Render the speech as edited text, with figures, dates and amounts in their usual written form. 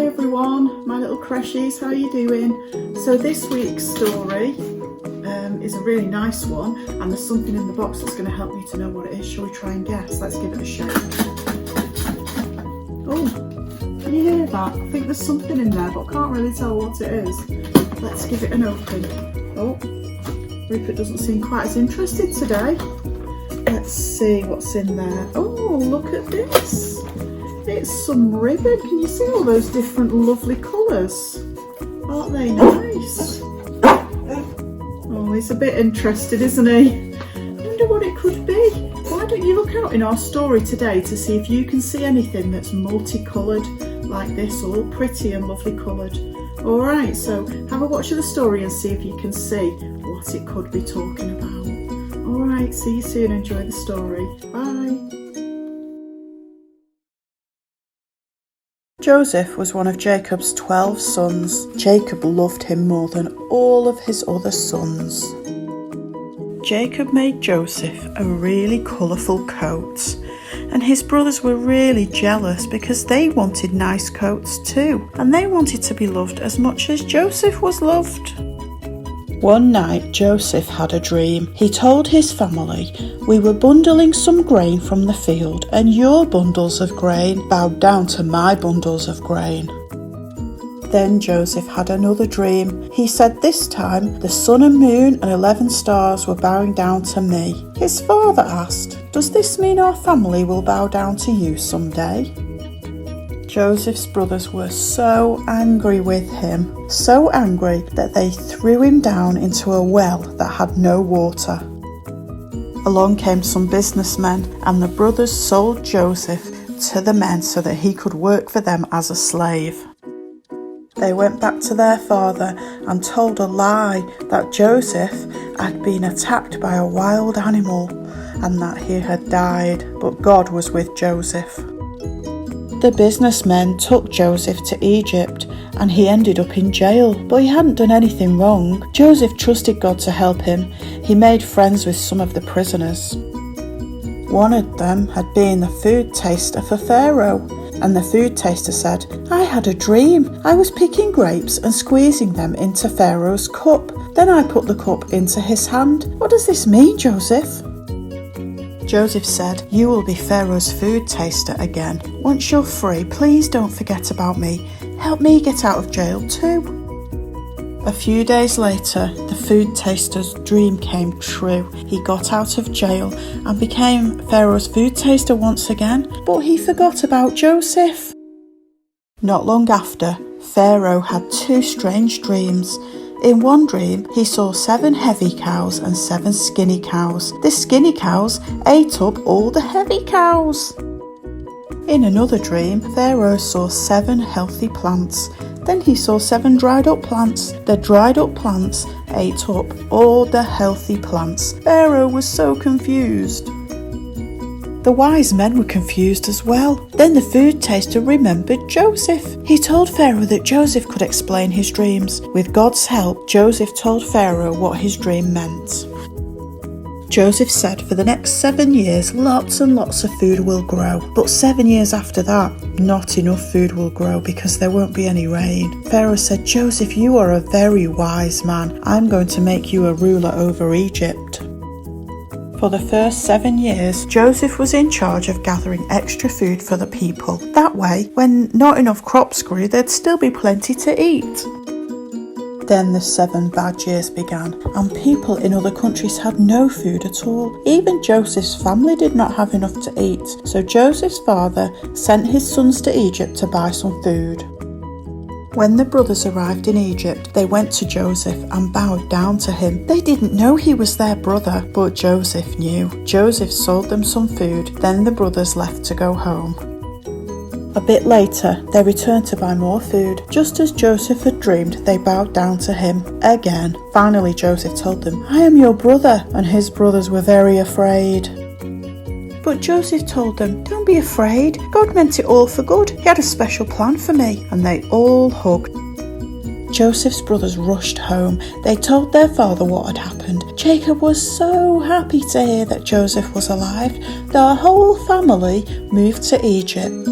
Hi everyone, my little creshies, how are you doing? So this week's story is a really nice one, and there's something in the box that's going to help me to know what it is. Shall we try and guess? Let's give it a shake. Oh, can you hear that? I think there's something in there, but I can't really tell what it is. Let's give it an open. Oh, Rupert doesn't seem quite as interested today. Let's see what's in there. Oh, look at this. It's some ribbon. Can you see all those different lovely colours? Aren't they nice? Oh, he's a bit interested, isn't he? I wonder what it could be. Why don't you look out in our story today to see if you can see anything that's multicoloured like this, all pretty and lovely coloured. Alright, so have a watch of the story and see if you can see what it could be talking about. Alright, see you soon. Enjoy the story. Bye. Joseph was one of Jacob's 12 sons. Jacob loved him more than all of his other sons. Jacob made Joseph a really colourful coat, and his brothers were really jealous because they wanted nice coats too, and they wanted to be loved as much as Joseph was loved. One night Joseph had a dream. He told his family, "We were bundling some grain from the field, and your bundles of grain bowed down to my bundles of grain." Then Joseph had another dream. He said this time the sun and moon and 11 stars were bowing down to me. His father asked, "Does this mean our family will bow down to you someday?" Joseph's brothers were so angry with him, so angry that they threw him down into a well that had no water. Along came some businessmen, and the brothers sold Joseph to the men so that he could work for them as a slave. They went back to their father and told a lie that Joseph had been attacked by a wild animal and that he had died, but God was with Joseph. The businessmen took Joseph to Egypt, and he ended up in jail, but he hadn't done anything wrong. Joseph trusted God to help him. He made friends with some of the prisoners. One of them had been the food taster for Pharaoh, and the food taster said, "I had a dream. I was picking grapes and squeezing them into Pharaoh's cup. Then I put the cup into his hand. What does this mean, Joseph?" Joseph said, "You will be Pharaoh's food taster again. Once you're free, please don't forget about me. Help me get out of jail too." A few days later, the food taster's dream came true. He got out of jail and became Pharaoh's food taster once again, but he forgot about Joseph. Not long after, Pharaoh had two strange dreams. In one dream, he saw 7 heavy cows and 7 skinny cows. The skinny cows ate up all the heavy cows. In another dream, Pharaoh saw 7 healthy plants. Then he saw 7 dried up plants. The dried up plants ate up all the healthy plants. Pharaoh was so confused. The wise men were confused as well. Then the food taster remembered Joseph. He told Pharaoh that Joseph could explain his dreams. With God's help, Joseph told Pharaoh what his dream meant. Joseph said for the next 7 years, lots and lots of food will grow. But 7 years after that, not enough food will grow because there won't be any rain. Pharaoh said, "Joseph, you are a very wise man. I'm going to make you a ruler over Egypt." For the first 7 years, Joseph was in charge of gathering extra food for the people. That way, when not enough crops grew, there'd still be plenty to eat. Then the 7 bad years began, and people in other countries had no food at all. Even Joseph's family did not have enough to eat, so Joseph's father sent his sons to Egypt to buy some food. When the brothers arrived in Egypt, they went to Joseph and bowed down to him. They didn't know he was their brother, but Joseph knew. Joseph sold them some food, then the brothers left to go home. A bit later, they returned to buy more food. Just as Joseph had dreamed, they bowed down to him again. Finally, Joseph told them, "I am your brother," and his brothers were very afraid. But Joseph told them, "Don't be afraid. God meant it all for good. He had a special plan for me." And they all hugged. Joseph's brothers rushed home. They told their father what had happened. Jacob was so happy to hear that Joseph was alive. The whole family moved to Egypt.